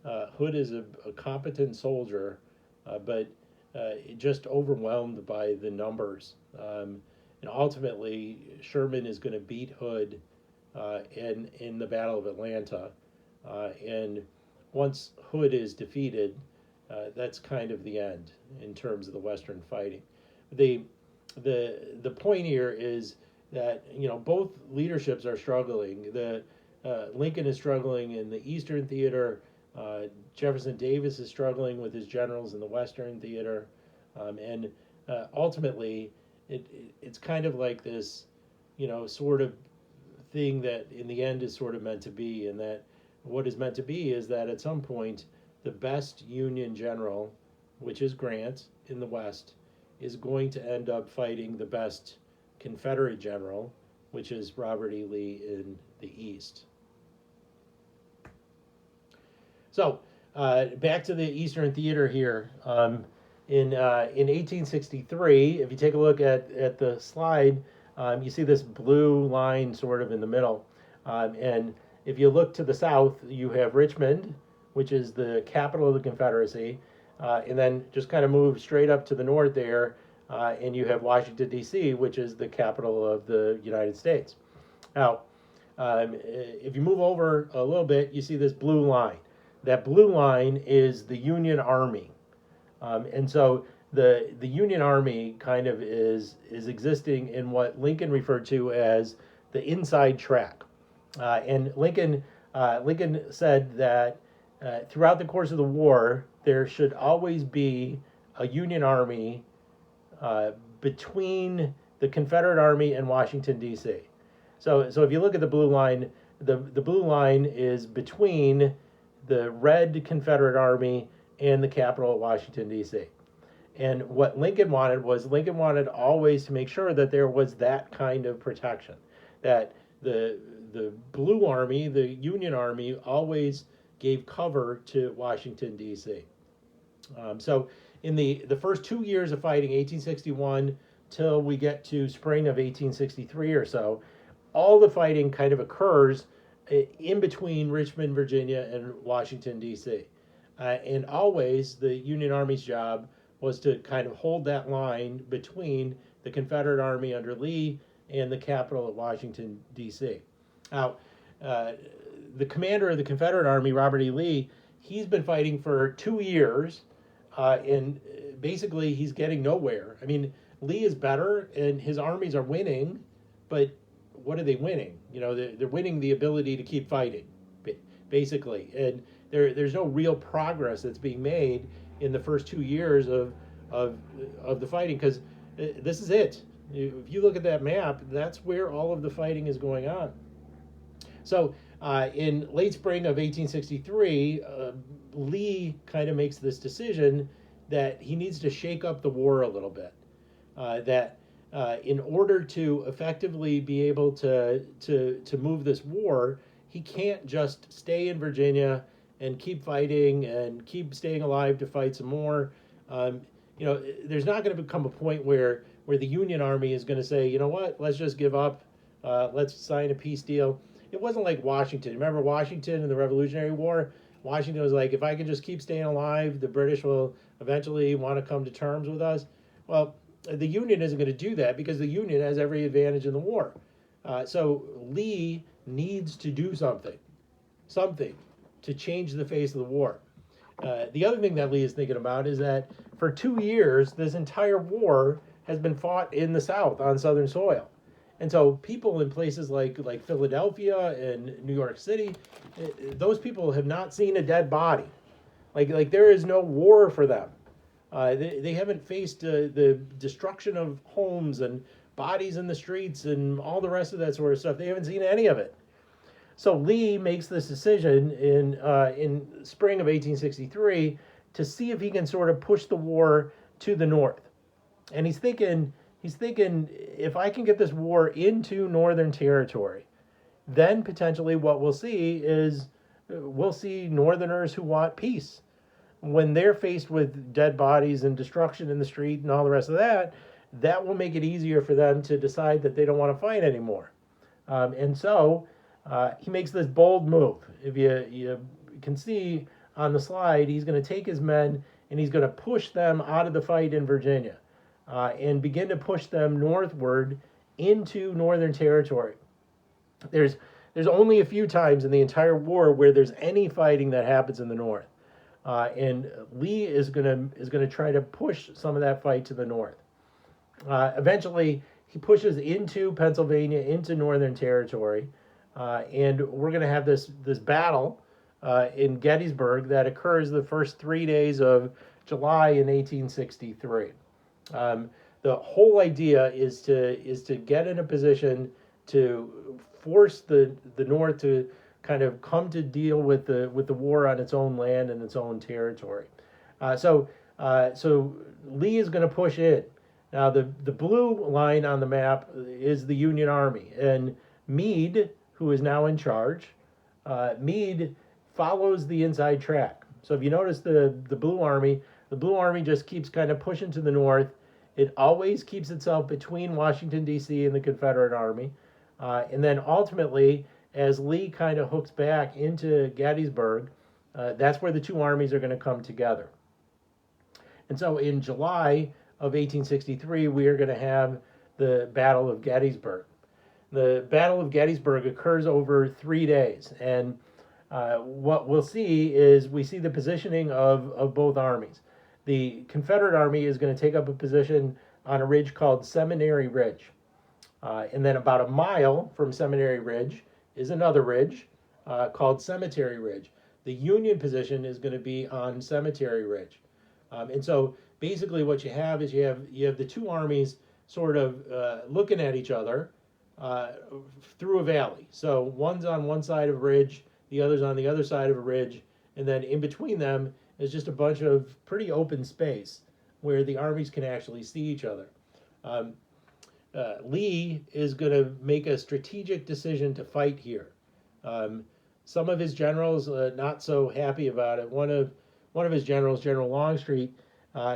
a competent soldier, but just overwhelmed by the numbers. And ultimately, Sherman is going to beat Hood in the Battle of Atlanta. And once Hood is defeated, that's kind of the end in terms of the Western fighting. The point here is that both leaderships are struggling. Lincoln is struggling in the Eastern theater. Jefferson Davis is struggling with his generals in the Western theater, and ultimately, it's kind of like this, sort of thing that in the end is sort of meant to be, and that what is meant to be is that at some point, the best Union general, which is Grant in the West, is going to end up fighting the best Confederate general, which is Robert E. Lee in the East. So back to the Eastern Theater here. In 1863, if you take a look at the slide, you see this blue line sort of in the middle. And if you look to the south, you have Richmond, which is the capital of the Confederacy. And then just kind of move straight up to the north there, and you have Washington, D.C., which is the capital of the United States. Now, if you move over a little bit, you see this blue line. That blue line is the Union Army. And so the Union Army kind of is existing in what Lincoln referred to as the inside track. And Lincoln said that throughout the course of the war, there should always be a Union Army between the Confederate Army and Washington, D.C. So if you look at the blue line, the blue line is between the red Confederate Army and the capital at Washington, D.C. And what Lincoln wanted always to make sure that there was that kind of protection, that the Blue Army, the Union Army, always gave cover to Washington, D.C. So in the first 2 years of fighting, 1861 till we get to spring of 1863 or so, all the fighting kind of occurs in between Richmond, Virginia, and Washington, D.C. And always the Union Army's job was to kind of hold that line between the Confederate Army under Lee and the capital at Washington, D.C. Now, the commander of the Confederate Army, Robert E. Lee, he's been fighting for 2 years, and basically he's getting nowhere. I mean, Lee is better, and his armies are winning, but what are they winning? You know, they're winning the ability to keep fighting, basically, and there's no real progress that's being made in the first 2 years of the fighting, because this is it. If you look at that map, that's where all of the fighting is going on. So in late spring of 1863, Lee kind of makes this decision that he needs to shake up the war a little bit. That in order to effectively be able to move this war, he can't just stay in Virginia and keep fighting and keep staying alive to fight some more. You know, there's not going to become a point where the Union Army is going to say, you know what, let's just give up, let's sign a peace deal. It wasn't like Washington. Remember Washington in the Revolutionary War? Washington was like, if I can just keep staying alive, the British will eventually want to come to terms with us. Well, the Union isn't going to do that because the Union has every advantage in the war. So Lee needs to do something to change the face of the war. The other thing that Lee is thinking about is that for 2 years, this entire war has been fought in the South on Southern soil. And so people in places like Philadelphia and New York City, those people have not seen a dead body. Like there is no war for them. They haven't faced the destruction of homes and bodies in the streets and all the rest of that sort of stuff. They haven't seen any of it. So Lee makes this decision in spring of 1863 to see if he can sort of push the war to the north. And he's thinking, if I can get this war into Northern Territory, then potentially what we'll see is Northerners who want peace. When they're faced with dead bodies and destruction in the street and all the rest of that, that will make it easier for them to decide that they don't want to fight anymore. And so he makes this bold move. If you can see on the slide, he's going to take his men and he's going to push them out of the fight in Virginia and begin to push them northward into Northern Territory. There's only a few times in the entire war where there's any fighting that happens in the north. And Lee is gonna try to push some of that fight to the north. Eventually, he pushes into Pennsylvania, into Northern Territory, and we're gonna have this battle in Gettysburg that occurs the first 3 days of July in 1863. The whole idea is to get in a position to force the North to kind of come to deal with the war on its own land and its own territory. So Lee is going to push in. Now the blue line on the map is the Union Army, and Meade, who is now in charge, Meade follows the inside track. So if you notice the Blue Army just keeps kind of pushing to the north. It always keeps itself between Washington, D.C. and the Confederate Army. And then ultimately, as Lee kind of hooks back into Gettysburg, that's where the two armies are going to come together. And so in July of 1863, we are going to have the Battle of Gettysburg. The Battle of Gettysburg occurs over 3 days. And what we'll see is we see the positioning of both armies. The Confederate Army is going to take up a position on a ridge called Seminary Ridge. And then about a mile from Seminary Ridge is another ridge called Cemetery Ridge. The Union position is going to be on Cemetery Ridge. And so basically what you have is you have the two armies sort of looking at each other through a valley. So one's on one side of a ridge, the other's on the other side of a ridge, and then in between them is just a bunch of pretty open space where the armies can actually see each other. Um, Lee is going to make a strategic decision to fight here. Um, some of his generals not so happy about it. One of his generals, General Longstreet,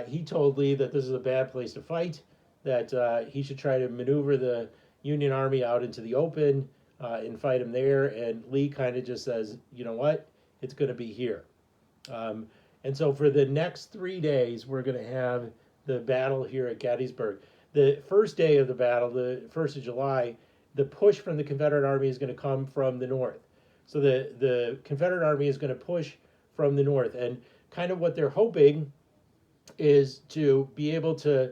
he told Lee that this is a bad place to fight, that he should try to maneuver the Union Army out into the open and fight him there. And Lee kind of just says, you know what, it's going to be here. And so for the next 3 days, we're going to have the battle here at Gettysburg. The first day of the battle, the 1st of July, the push from the Confederate Army is going to come from the north. So the Confederate Army is going to push from the north. And kind of what they're hoping is to be able to,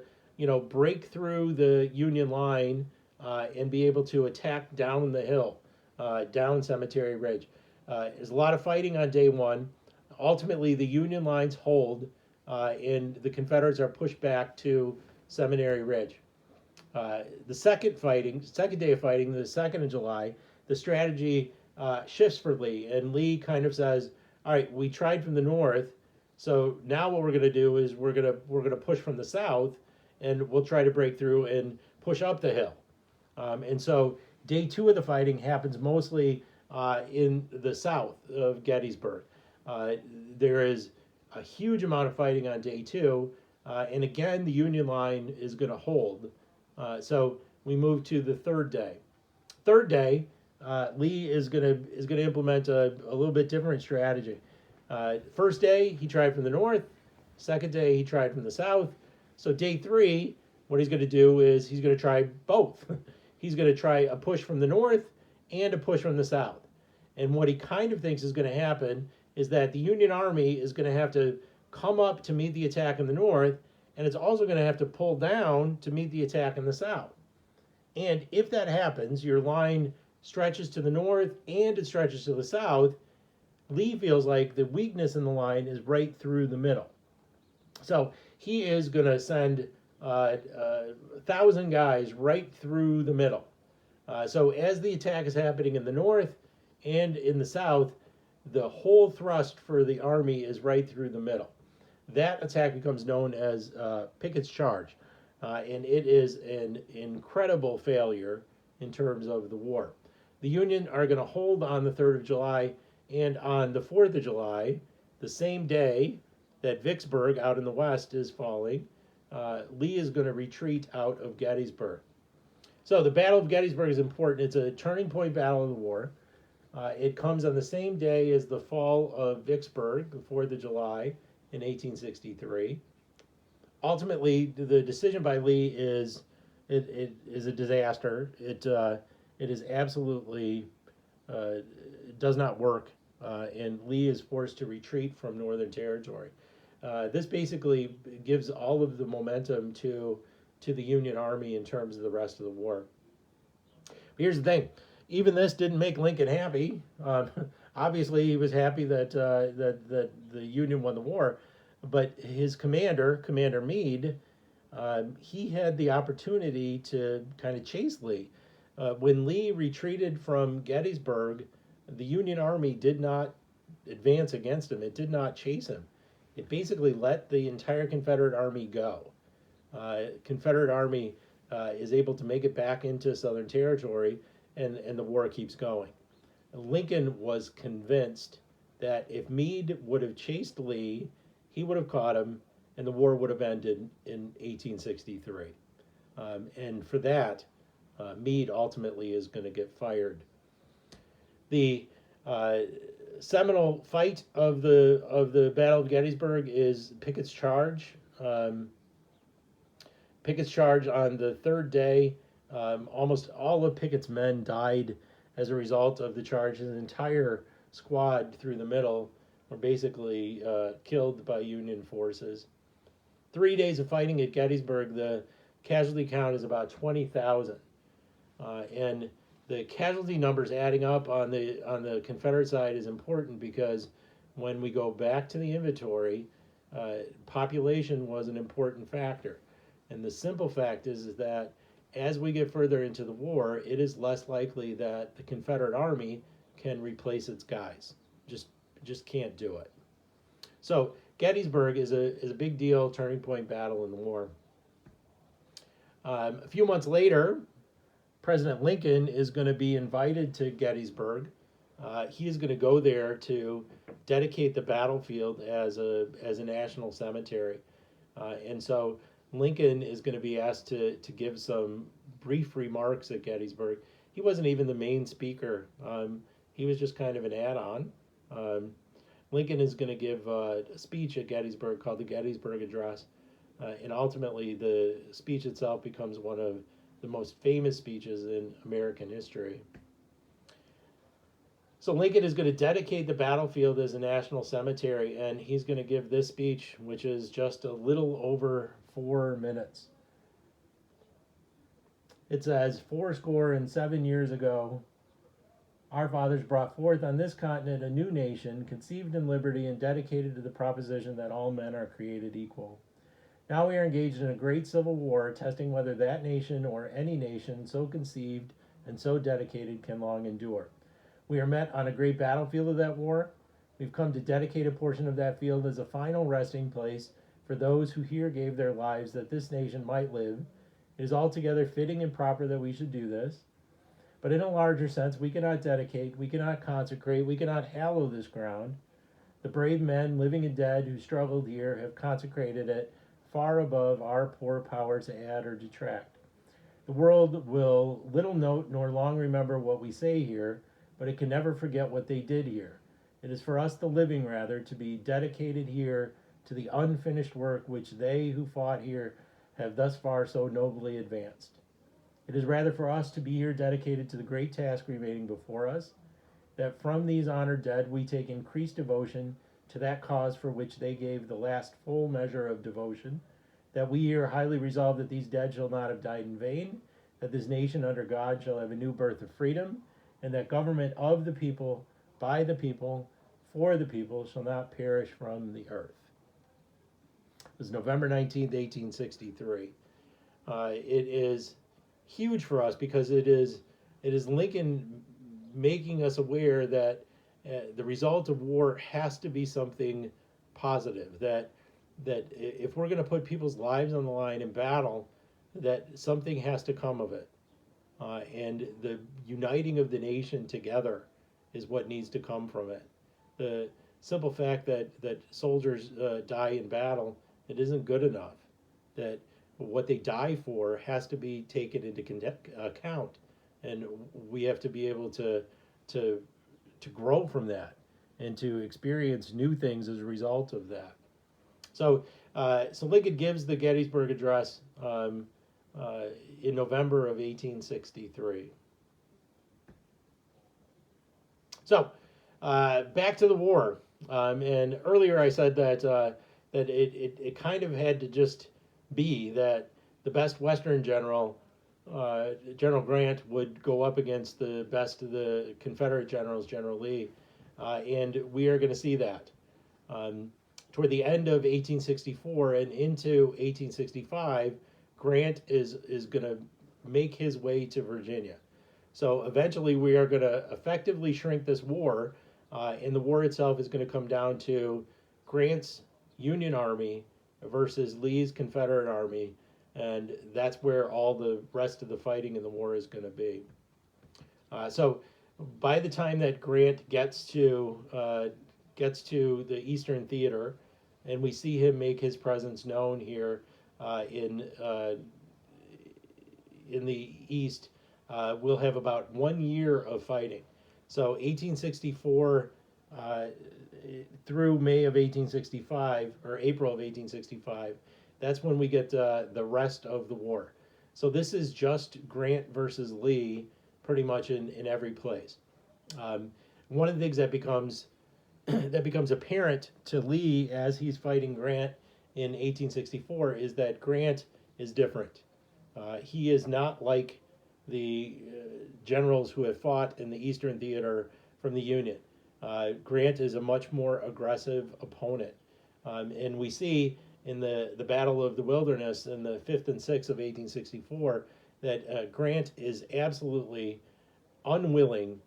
break through the Union line and be able to attack down the hill, down Cemetery Ridge. There's a lot of fighting on day one. Ultimately, the Union lines hold, and the Confederates are pushed back to Seminary Ridge. The second day of fighting, the 2nd of July, the strategy shifts for Lee, and Lee kind of says, "All right, we tried from the north, so now what we're going to do is we're going to push from the south, and we'll try to break through and push up the hill." And so day 2 of the fighting happens mostly in the south of Gettysburg. There is a huge amount of fighting on day 2, and again, the Union line is going to hold. So we move to the third day. Third day, Lee is going to implement a little bit different strategy. First day, he tried from the north. Second day, he tried from the south. So day 3, what he's going to do is he's going to try both. He's going to try a push from the north and a push from the south. And what he kind of thinks is going to happen is that the Union Army is going to have to come up to meet the attack in the north, and it's also going to have to pull down to meet the attack in the south. And if that happens, your line stretches to the north and it stretches to the south. Lee feels like the weakness in the line is right through the middle. So he is going to send 1,000 guys right through the middle. So as the attack is happening in the north and in the south, the whole thrust for the army is right through the middle. That attack becomes known as Pickett's Charge, and it is an incredible failure in terms of the war. The Union are going to hold on the 3rd of July, and on the 4th of July, the same day that Vicksburg out in the west is falling, Lee is going to retreat out of Gettysburg. So the Battle of Gettysburg is important. It's a turning point battle of the war. It comes on the same day as the fall of Vicksburg, the 4th of July in 1863. Ultimately, the decision by Lee is it is a disaster. It is absolutely it does not work, and Lee is forced to retreat from Northern Territory. This basically gives all of the momentum to the Union Army in terms of the rest of the war. But here's the thing: even this didn't make Lincoln happy. Obviously, he was happy that that the Union won the war, but his commander, Commander Meade, he had the opportunity to kind of chase Lee. When Lee retreated from Gettysburg, the Union Army did not advance against him. It did not chase him. It basically let the entire Confederate Army go. Confederate Army is able to make it back into Southern Territory, and the war keeps going. Lincoln was convinced that if Meade would have chased Lee, he would have caught him, and the war would have ended in 1863. And for that, Meade ultimately is going to get fired. The seminal fight of the Battle of Gettysburg is Pickett's Charge. Pickett's Charge on the third day. Almost all of Pickett's men died as a result of the charge. His entire squad through the middle were basically killed by Union forces. 3 days of fighting at Gettysburg, the casualty count is about 20,000. And the casualty numbers adding up on the Confederate side is important because when we go back to the inventory, population was an important factor. And the simple fact is that as we get further into the war, it is less likely that the Confederate Army can replace its guys. Just can't do it. So Gettysburg is a big deal, turning point battle in the war. A few months later, President Lincoln is going to be invited to Gettysburg. He is going to go there to dedicate the battlefield as a national cemetery. And so Lincoln is going to be asked to give some brief remarks at Gettysburg. He wasn't even the main speaker. He was just kind of an add-on. Lincoln is going to give a speech at Gettysburg called the Gettysburg Address. And ultimately, the speech itself becomes one of the most famous speeches in American history. So Lincoln is going to dedicate the battlefield as a national cemetery, and he's going to give this speech, which is just a little over 4 minutes. It says, 77 years ago, our fathers brought forth on this continent a new nation, conceived in liberty and dedicated to the proposition that all men are created equal. Now we are engaged in a great civil war, testing whether that nation or any nation so conceived and so dedicated can long endure. We are met on a great battlefield of that war. We've come to dedicate a portion of that field as a final resting place for those who here gave their lives that this nation might live. It is altogether fitting and proper that we should do this. But in a larger sense, we cannot dedicate, we cannot consecrate, we cannot hallow this ground. The brave men, living and dead, who struggled here have consecrated it far above our poor power to add or detract. The world will little note nor long remember what we say here, but it can never forget what they did here. It is for us, the living rather, to be dedicated here to the unfinished work which they who fought here have thus far so nobly advanced. It is rather for us to be here dedicated to the great task remaining before us, that from these honored dead we take increased devotion to that cause for which they gave the last full measure of devotion, that we here highly resolve that these dead shall not have died in vain, that this nation under God shall have a new birth of freedom, and that government of the people, by the people, for the people shall not perish from the earth. It was November 19th, 1863. It is huge for us because it is Lincoln making us aware that the result of war has to be something positive, that if we're going to put people's lives on the line in battle, that something has to come of it. And the uniting of the nation together is what needs to come from it. The simple fact that soldiers die in battle, it isn't good enough. That what they die for has to be taken into account, and we have to be able to grow from that and to experience new things as a result of that. So Lincoln gives the Gettysburg Address in November of 1863. So back to the war, and earlier I said that it kind of had to just be that the best Western general, General Grant, would go up against the best of the Confederate generals, General Lee, and we are going to see that. Toward the end of 1864 and into 1865, Grant is going to make his way to Virginia. So eventually we are going to effectively shrink this war, and the war itself is going to come down to Grant's Union Army versus Lee's Confederate Army, and that's where all the rest of the fighting in the war is going to be. So by the time that Grant gets to the Eastern Theater, and we see him make his presence known here in the East, we'll have about 1 year of fighting. So 1864 through May of 1865, or April of 1865, that's when we get the rest of the war. So this is just Grant versus Lee pretty much in every place. One of the things that becomes apparent to Lee as he's fighting Grant in 1864 is that Grant is different. He is not like the generals who have fought in the Eastern Theater from the Union. Grant is a much more aggressive opponent. And we see in the Battle of the Wilderness in the 5th and 6th of 1864 that Grant is absolutely unwilling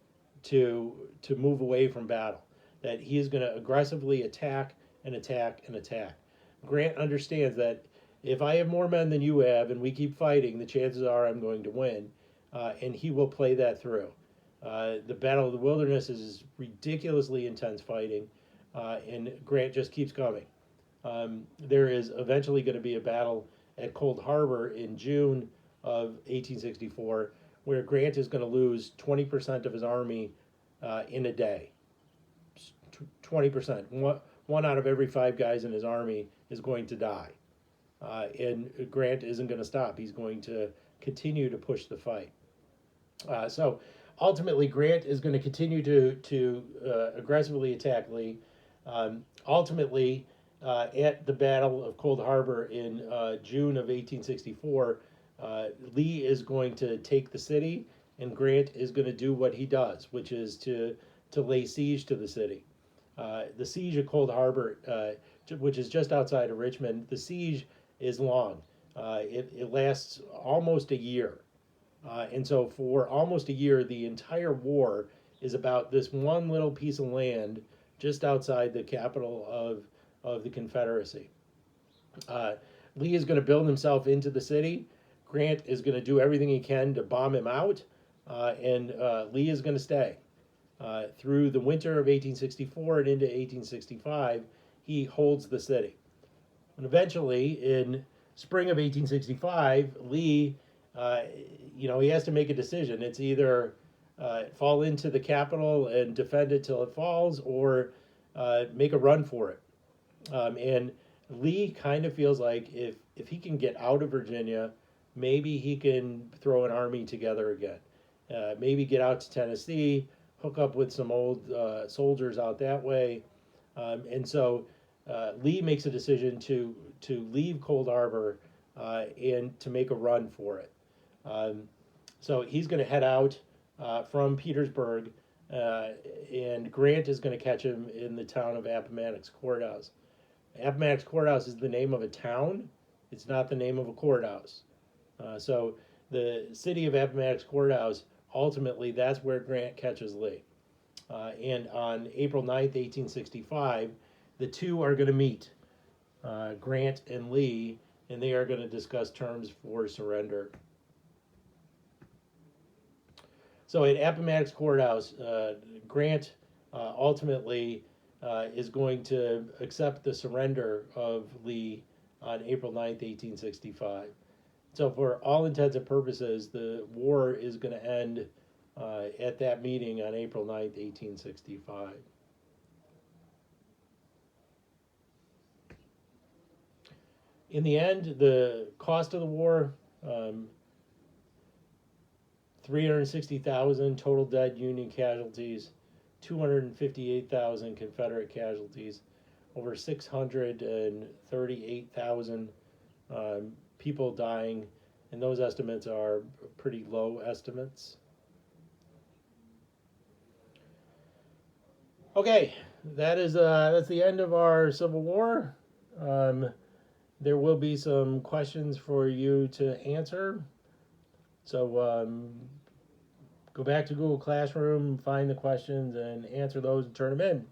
to move away from battle, that he is going to aggressively attack and attack and attack. Grant understands that if I have more men than you have and we keep fighting, the chances are I'm going to win, and he will play that through. The Battle of the Wilderness is ridiculously intense fighting, and Grant just keeps coming. There is eventually going to be a battle at Cold Harbor in June of 1864 where Grant is going to lose 20% of his army in a day. 20%. One out of every 5 guys in his army is going to die. And Grant isn't going to stop. He's going to continue to push the fight. So ultimately, Grant is going to continue to aggressively attack Lee. Ultimately, at the Battle of Cold Harbor in June of 1864, Lee is going to take the city, and Grant is going to do what he does, which is to lay siege to the city. The siege of Cold Harbor, which is just outside of Richmond, the siege is long. It lasts almost a year. And so for almost a year, the entire war is about this one little piece of land just outside the capital of the Confederacy. Lee is going to build himself into the city. Grant is going to do everything he can to bomb him out, and Lee is going to stay. Through the winter of 1864 and into 1865, he holds the city. And eventually, in spring of 1865, Lee, he has to make a decision. It's either fall into the capital and defend it till it falls, or make a run for it. And Lee kind of feels like if he can get out of Virginia, maybe he can throw an army together again. Maybe get out to Tennessee, hook up with some old soldiers out that way. And so Lee makes a decision to leave Cold Harbor and to make a run for it. So he's going to head out from Petersburg, and Grant is going to catch him in the town of Appomattox Courthouse. Appomattox Courthouse is the name of a town. It's not the name of a courthouse. So the city of Appomattox Courthouse, ultimately, that's where Grant catches Lee. And on April 9th, 1865, the two are going to meet, Grant and Lee, and they are going to discuss terms for surrender. So at Appomattox Courthouse, Grant ultimately is going to accept the surrender of Lee on April 9th, 1865. So for all intents and purposes, the war is going to end at that meeting on April 9th, 1865. In the end, the cost of the war, 360,000 total dead Union casualties, 258,000 Confederate casualties, over 638,000 people dying, and those estimates are pretty low estimates. Okay, that's the end of our Civil War. There will be some questions for you to answer. So go back to Google Classroom, find the questions, and answer those and turn them in.